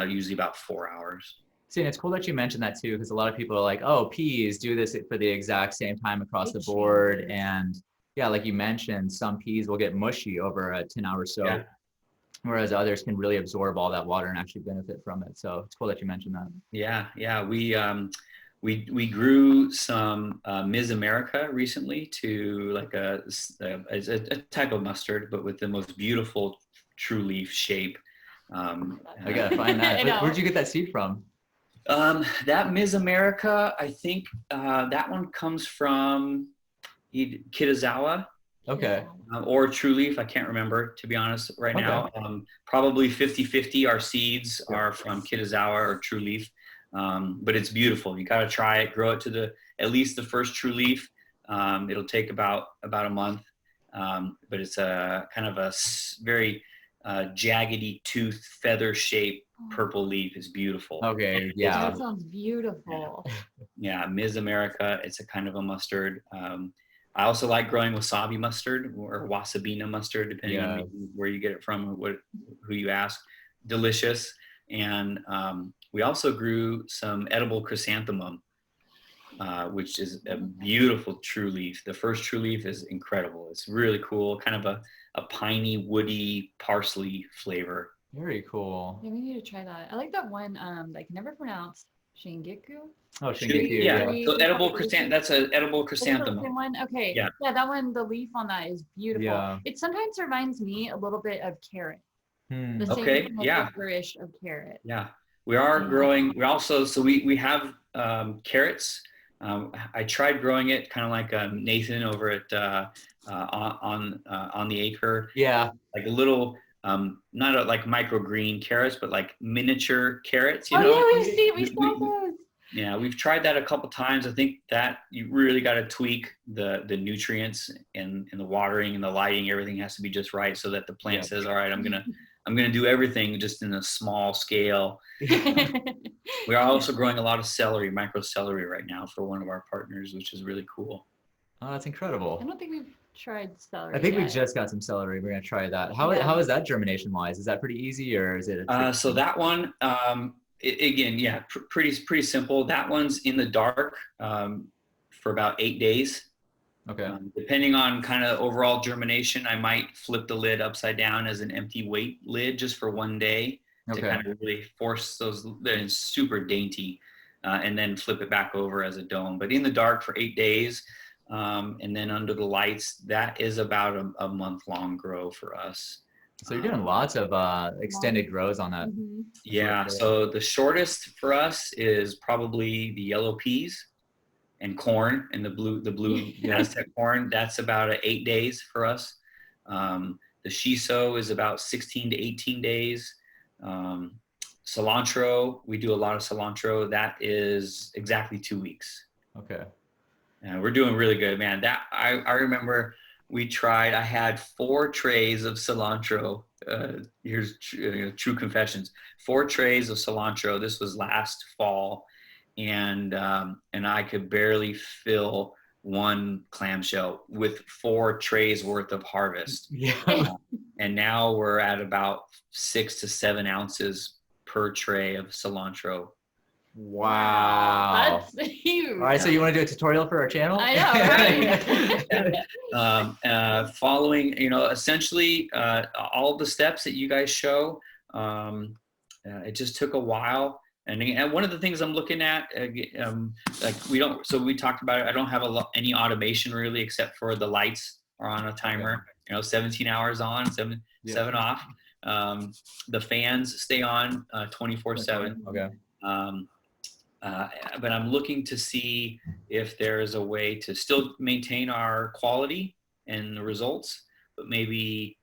usually about 4 hours. See, and it's cool that you mentioned that too, because a lot of people are like, oh, peas do this for the exact same time across the board. And yeah, like you mentioned, some peas will get mushy over a 10-hour soak, whereas others can really absorb all that water and actually benefit from it. So it's cool that you mentioned that. Yeah. We grew some Ms. America recently to like a type of mustard, but with the most beautiful true leaf shape. I gotta find that. Where'd you get that seed from? That Ms. America, I think that one comes from Kitazawa. Okay. Or True Leaf, I can't remember, to be honest, right now. Probably 50-50 our seeds are from Kitazawa or True Leaf. But it's beautiful. You got to try it, grow it to at least the first True Leaf. It'll take about a month. But it's a kind of a very jaggedy tooth, feather shaped purple leaf. Is beautiful. Okay, yeah. That sounds beautiful. Yeah, Ms. America, it's a kind of a mustard. I also like growing wasabi mustard or wasabina mustard, depending on where you get it from or who you ask. Delicious. And we also grew some edible chrysanthemum, which is a beautiful true leaf. The first true leaf is incredible. It's really cool, kind of a piney, woody parsley flavor. Very cool. Yeah, we need to try that. I like that one that I can never pronounce. Shingeku? Oh, Shingeki. Yeah. So edible chrysanthemum. That's an edible chrysanthemum. The one? Okay. Yeah, that one, the leaf on that is beautiful. Yeah. It sometimes reminds me a little bit of carrot. The same Okay, kind of yeah. flourish of carrot. Yeah. We are growing. We also, so we have carrots. I tried growing it kind of like Nathan over at on the acre. Yeah. Like a little, not like microgreen carrots, but like miniature carrots. Yeah, we saw those. Yeah, we've tried that a couple times. I think that you really got to tweak the nutrients and the watering and the lighting. Everything has to be just right so that the plant says, all right, I'm gonna do everything just in a small scale. We are also growing a lot of celery, micro celery right now for one of our partners, which is really cool. Oh, that's incredible. I don't think we've tried celery. I think yet. we just got some celery. We're gonna try that. How is that germination wise? Is that pretty easy or is it? So that one, again, pretty simple. That one's in the dark for about 8 days. Okay. Depending on kind of overall germination, I might flip the lid upside down as an empty weight lid just for one day to kind of really force those. They're super dainty, and then flip it back over as a dome. But in the dark for 8 days, and then under the lights, that is about a month-long grow for us. So you're doing lots of extended grows on that. Mm-hmm. Yeah. So the shortest for us is probably the yellow peas and corn, and the blue Aztec corn. That's about 8 days for us. The shiso is about 16 to 18 days. Cilantro, we do a lot of cilantro. That is exactly 2 weeks. Okay. And we're doing really good, man. That I remember we tried. I had 4 trays of cilantro. Here's true confessions. 4 trays of cilantro. This was last fall, and I could barely fill one clamshell with 4 trays worth of harvest. Yeah. And now we're at about 6 to 7 ounces per tray of cilantro. Wow. That's huge. All right, so you want to do a tutorial for our channel? I know, right? Following, essentially all the steps that you guys show, it just took a while. And one of the things I'm looking at, like we talked about it. I don't have any automation really, except for the lights are on a timer. 17 hours on, seven off. The fans stay on 24/7. Okay. But I'm looking to see if there is a way to still maintain our quality and the results, but maybe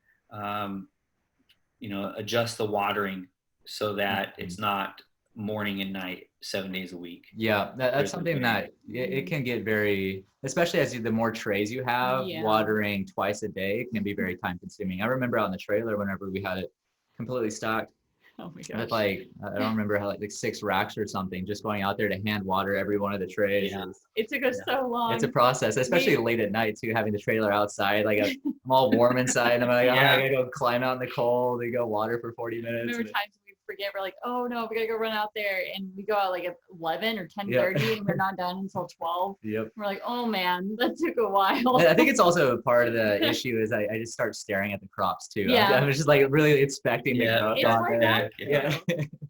adjust the watering so that it's not morning and night 7 days a week. Yeah, that's something that it can get very, especially as the more trays you have, watering twice a day can be very time consuming. I remember out in the trailer whenever we had it completely stocked. Oh my gosh. With I don't remember how like 6 racks or something, just going out there to hand water every one of the trays. Yeah. It took us so long. It's a process, especially late at night too, having the trailer outside. Like I'm all warm inside. I'm like, I gotta go climb out in the cold. We go water for 40 minutes. There were times we forget. We're like, oh no, we gotta go run out there, and we go out like at 11 or 10:30, and we're not done until 12. Yep. We're like, oh man, that took a while. I think it's also part of the issue is I just start staring at the crops too. Yeah. I'm just like really expecting to go. It's like that. Yeah.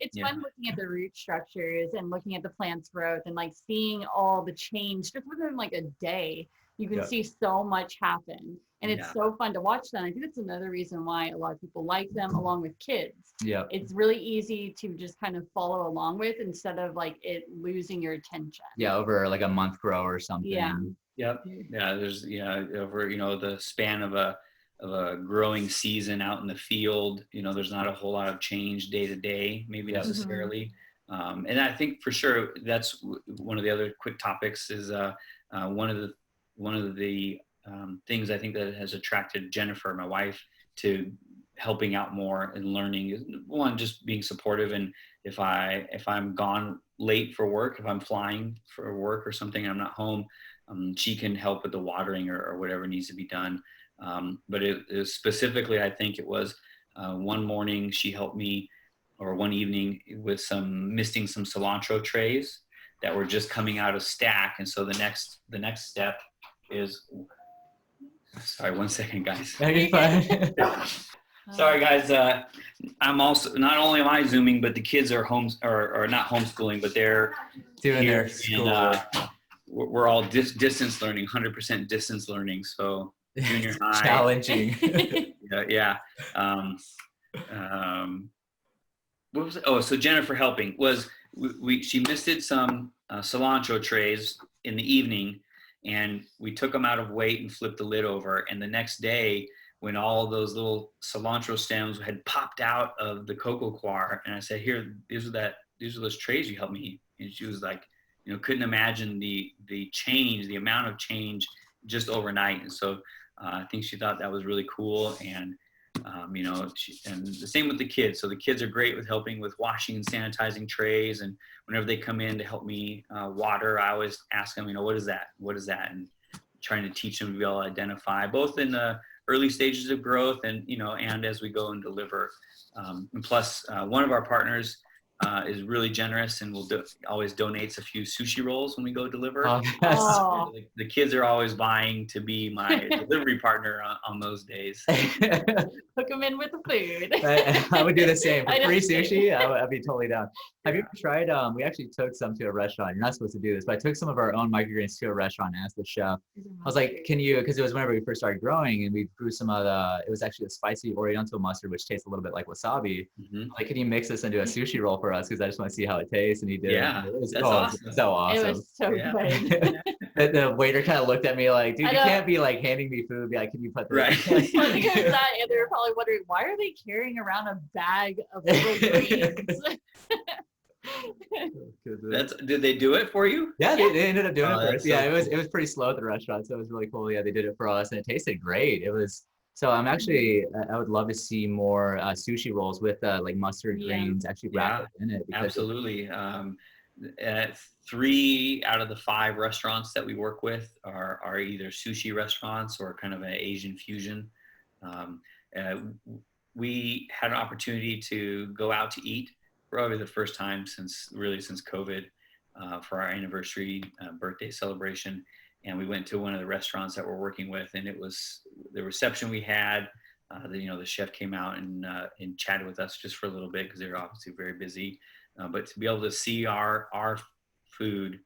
It's fun looking at the root structures and looking at the plant's growth and like seeing all the change just within like a day. You can see so much happen, and it's so fun to watch them. I think that's another reason why a lot of people like them, along with kids. Yeah, it's really easy to just kind of follow along with instead of like it losing your attention. Yeah, over like a month grow or something. Yeah. Yep. Yeah. There's over the span of a growing season out in the field. There's not a whole lot of change day to day, maybe necessarily. And I think for sure that's one of the other quick topics is one of the things I think that has attracted Jennifer, my wife, to helping out more and learning is one, just being supportive. And if I'm gone late for work, if I'm flying for work or something, I'm not home, she can help with the watering or whatever needs to be done. But it specifically, I think it was one morning she helped me, or one evening, with misting some cilantro trays that were just coming out of stack. And so the next step is, sorry, 1 second, guys. You're fine. Sorry, guys. I'm also, not only am I Zooming, but the kids are or not homeschooling, but they're doing their school. We're all distance learning, 100% distance learning. So junior high. Challenging. Yeah. What was it? Oh, so Jennifer helping was she misted some cilantro trays in the evening, and we took them out of weight and flipped the lid over. And the next day, when all those little cilantro stems had popped out of the cocoa coir, and I said, "Here, these are those trays you helped me." And she was like, couldn't imagine the change, the amount of change just overnight. And so I think she thought that was really cool. And and the same with the kids. So the kids are great with helping with washing and sanitizing trays. And whenever they come in to help me water, I always ask them, what is that? What is that? And trying to teach them to be able to identify, both in the early stages of growth and, and as we go and deliver. And plus, one of our partners is really generous and will always donates a few sushi rolls when we go deliver. Oh, yes. Oh. The kids are always buying to be my delivery partner on those days. Hook them in with the food. I would do the same. For I know, free same. sushi, I'd be totally down. Have you Yeah. ever tried, we actually took some to a restaurant. You're not supposed to do this, but I took some of our own microgreens to a restaurant and asked the chef. I was like, can you, because it was whenever we first started growing and we grew some of the, it was actually a spicy Oriental mustard, which tastes a little bit like wasabi. Mhm. Like, can you mix this into a sushi roll for us? Because I just want to see how it tastes. And he did. Yeah, It was, that's oh, awesome. so awesome. It was so Yeah. good. The waiter kind of looked at me like, dude, I you know. can't be like handing me food. Be like, can you put this? Right. Well, I think it was that, and they were probably wondering, why are they carrying around a bag of little greens? Did they do it for you? Yeah, they ended up doing Oh, it for us. that's Yeah, so it was pretty slow at the restaurant, so it was really cool. Yeah, they did it for us, and it tasted great. It was so. I'm actually I would love to see more sushi rolls with like mustard Yeah. greens actually wrapped in it. Because Absolutely. 3 out of the 5 restaurants that we work with are either sushi restaurants or kind of an Asian fusion. Um, uh, we had an opportunity to go out to eat, probably the first time since COVID, for our anniversary birthday celebration. And we went to one of the restaurants that we're working with, and it was the reception we had. The chef came out and chatted with us just for a little bit because they were obviously very busy. But to be able to see our food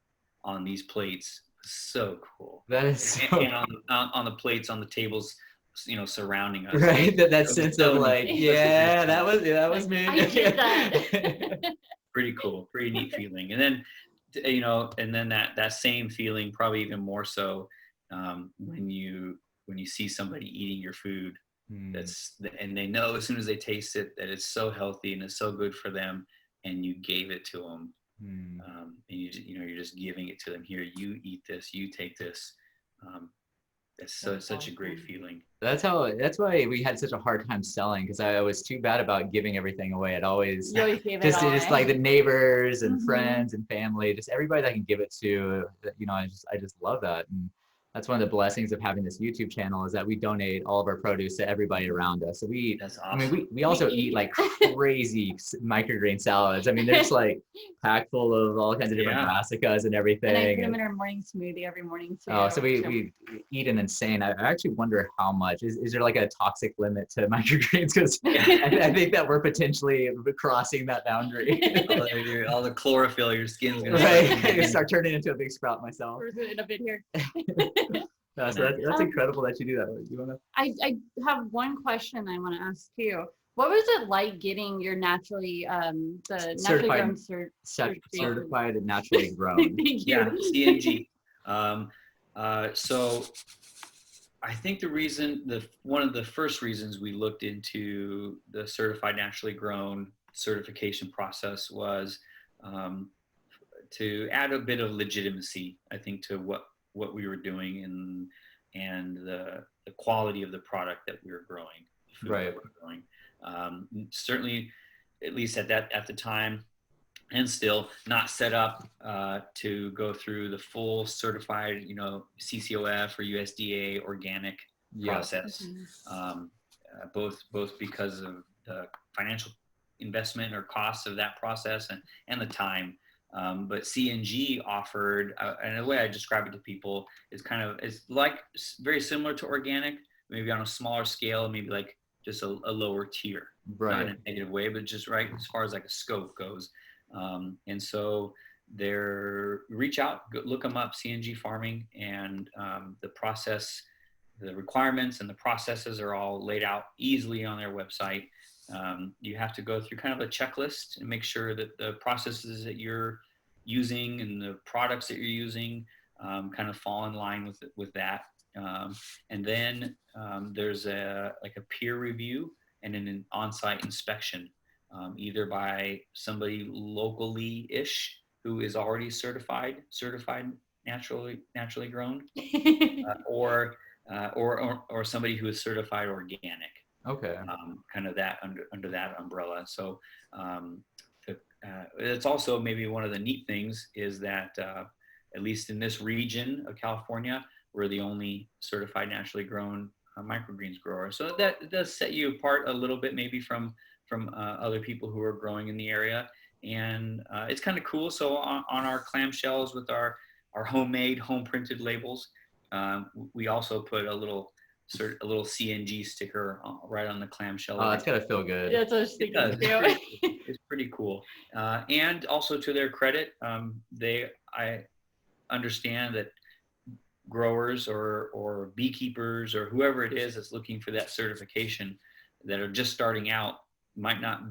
on these plates was so cool. that is so And on the plates, on the tables, surrounding us. right. That It was sense so of like, neat. yeah, that was me. I did that. Pretty cool, pretty neat feeling. And then, and then that same feeling, probably even more so, when you see somebody eating your food. And they know as soon as they taste it that it's so healthy and it's so good for them, and you gave it to them, and you're just giving it to them. Here, you eat this, you take this. It's such a great feeling. That's why we had such a hard time selling, because I was too bad about giving everything away. I'd always You always gave it just all just away. like the neighbors and Mhm. friends and family, just everybody that I can give it to. I just love that. And that's one of the blessings of having this YouTube channel, is that we donate all of our produce to everybody around us. So That's I mean, awesome. we also We eat eat. like crazy microgreen salads. I mean, there's like packed full of all kinds of different Yeah. brassicas and everything. And I put them and- in our morning smoothie every morning too. Oh, so we eat an insane. I actually wonder how much. Is there like a toxic limit to microgreens? Because I think that we're potentially crossing that boundary. all the chlorophyll, your skin's gonna Right, start turning into a big sprout myself. Where's it in a bit here? So that's incredible that you do that. You wanna? I have one question I want to ask too. What was it like getting your naturally the naturally grown Certified and naturally grown. Thank you. Yeah, CNG. So I think one of the first reasons we looked into the certified naturally grown certification process was to add a bit of legitimacy, I think, to what we were doing and the quality of the product that we were growing, the food Right. that we were growing. Certainly, at least at the time, and still not set up to go through the full certified, CCOF or USDA organic process, both because of the financial investment or costs of that process and the time. But CNG offered, and the way I describe it to people is very similar to organic, maybe on a smaller scale, maybe like just a lower tier, not in a negative way, but just right as far as like a scope goes. And so reach out, look them up, CNG farming, and the process, the requirements and the processes are all laid out easily on their website. You have to go through kind of a checklist and make sure that the processes that you're using and the products that you're using kind of fall in line with that. And then there's a peer review and an on-site inspection, either by somebody locally-ish who is already certified naturally grown, or somebody who is certified organic. Okay. Kind of that under that umbrella. So it's also maybe one of the neat things is that at least in this region of California, we're the only certified naturally grown microgreens grower. So that does set you apart a little bit, maybe from other people who are growing in the area. and it's kind of cool. So on our clamshells with our homemade, home printed labels, we also put a little CNG sticker right on the clamshell. Oh, it's gotta feel good. That's what I was thinking too. It's pretty cool. And also, to their credit, I understand that growers or beekeepers or whoever it is that's looking for that certification, that are just starting out, might not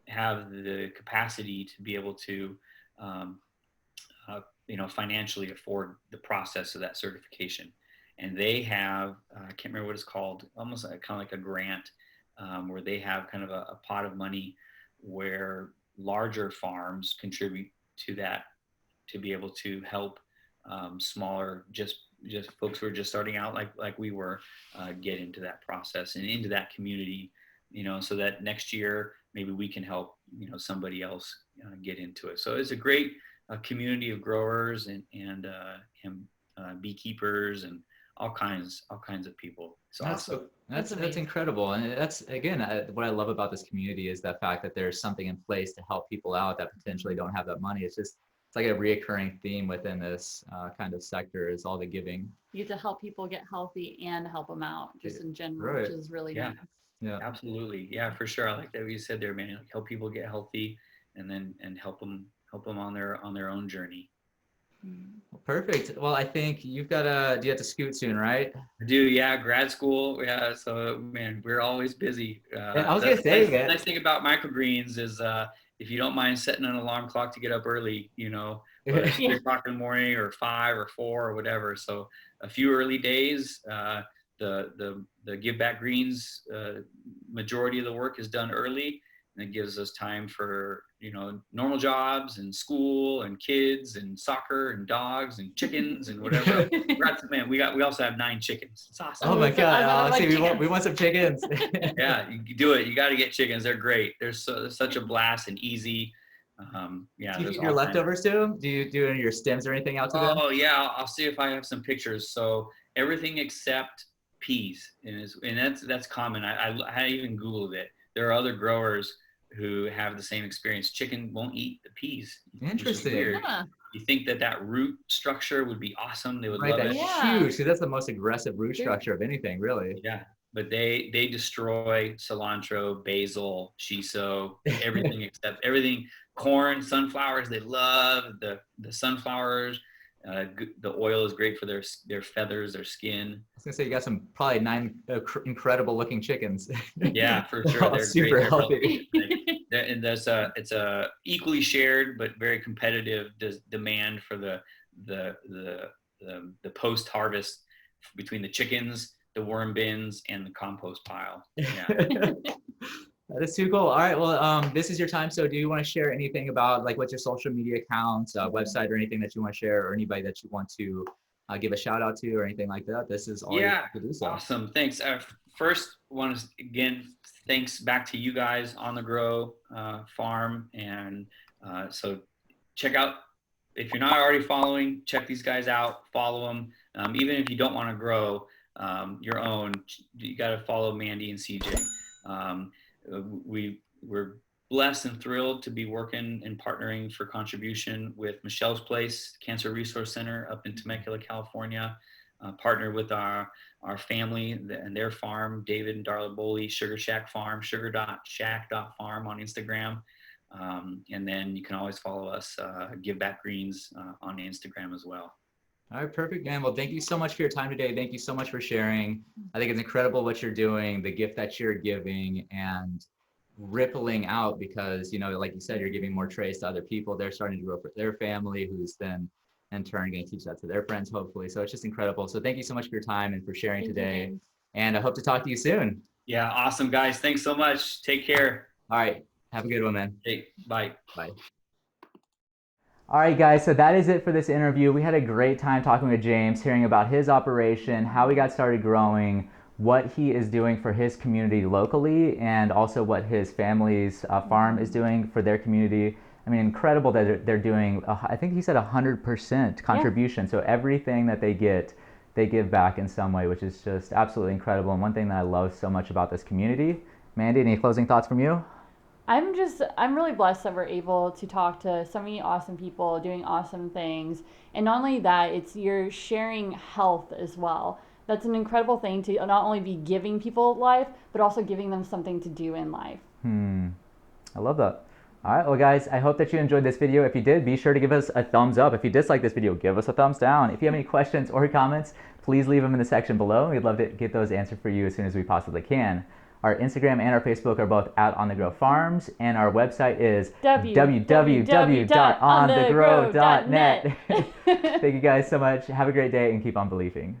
have the capacity to be able to financially afford the process of that certification. And they have, I can't remember what it's called, almost kind of like a grant, where they have kind of a pot of money where larger farms contribute to that, to be able to help smaller, just folks who are just starting out, like we were, get into that process and into that community, so that next year maybe we can help somebody else get into it. So it's a great community of growers and beekeepers and all kinds of people. It's awesome. That's incredible. And that's, again, what I love about this community is the fact that there's something in place to help people out that potentially don't have that money. It's like a reoccurring theme within this kind of sector, is all the giving. You get to help people get healthy and help them out just in general, right. which is really Yeah. nice. Yeah, absolutely. Yeah, for sure. I like that what you said there, man. Like, help people get healthy, and help them on their own journey. Perfect. Well, I think do you have to scoot soon, right? I do, yeah. Grad school, yeah. So, man, we're always busy. I was gonna say, the nice thing about Microgreens is, if you don't mind setting an alarm clock to get up early, whether it's 3 o'clock in the morning or 5 or 4 or whatever. So a few early days, the GiveBackGreens, majority of the work is done early, and it gives us time for normal jobs and school and kids and soccer and dogs and chickens and whatever. Man, we also have 9 chickens. It's awesome. Oh my God, we want some chickens. Yeah, you do it. You got to get chickens. They're great. They're such a blast and easy. Yeah. Do you feed your leftovers to them? Do you do any of your stems or anything out to them? Oh yeah, I'll see if I have some pictures. So everything except peas, and that's common. I even Googled it. There are other growers who have the same experience. Chicken won't eat the peas. Interesting. Yeah. You think that root structure would be awesome. They would love it. Yeah. Huge, because that's the most aggressive root structure of anything, really. Yeah, but they destroy cilantro, basil, shiso, everything except everything. Corn, sunflowers, they love the sunflowers. The oil is great for their feathers, their skin. I was gonna say, you got probably 9 incredible looking chickens. Yeah, for sure. They're super great. healthy. And it's a equally shared but very competitive demand for the post harvest between the chickens, the worm bins, and the compost pile. Yeah. That is too cool. All right, well, this is your time. So do you want to share anything about, like, what's your social media accounts, website, or anything that you want to share, or anybody that you want to give a shout out to, or anything like that? This is all you to do so. Awesome. Thanks. First, want to again, thanks back to you guys on the Grow farm. And so check out, if you're not already following, check these guys out, follow them. Even if you don't want to grow your own, you got to follow Mandy and CJ. We're blessed and thrilled to be working and partnering for contribution with Michelle's Place Cancer Resource Center up in Temecula, California. Partner with our family and their farm, David and Darla Boley, Sugar Shack Farm, sugar.shack.farm on Instagram. And then you can always follow us, GiveBackGreens, on Instagram as well. All right, perfect, man. Well, thank you so much for your time today. Thank you so much for sharing. I think it's incredible what you're doing, the gift that you're giving, and rippling out, because, like you said, you're giving more trays to other people. They're starting to grow for their family, who's then in turn going to teach that to their friends, hopefully. So it's just incredible. So thank you so much for your time and for sharing today. And I hope to talk to you soon. Yeah, awesome, guys. Thanks so much. Take care. All right. Have a good one, man. Hey, bye. Bye. All right, guys, so that is it for this interview. We had a great time talking with James, hearing about his operation, how he got started growing, what he is doing for his community locally, and also what his family's farm is doing for their community. I mean, incredible that they're doing, I think he said 100% contribution. Yeah. So everything that they get, they give back in some way, which is just absolutely incredible. And one thing that I love so much about this community. Mandy, any closing thoughts from you? I'm really blessed that we're able to talk to so many awesome people doing awesome things. And not only that, you're sharing health as well. That's an incredible thing to not only be giving people life, but also giving them something to do in life. I love that. All right, well guys, I hope that you enjoyed this video. If you did, be sure to give us a thumbs up. If you disliked this video, give us a thumbs down. If you have any questions or comments, please leave them in the section below. We'd love to get those answered for you as soon as we possibly can. Our Instagram and our Facebook are both at On The Grow Farms, and our website is www.onthegrow.net. Thank you guys so much. Have a great day and keep on believing.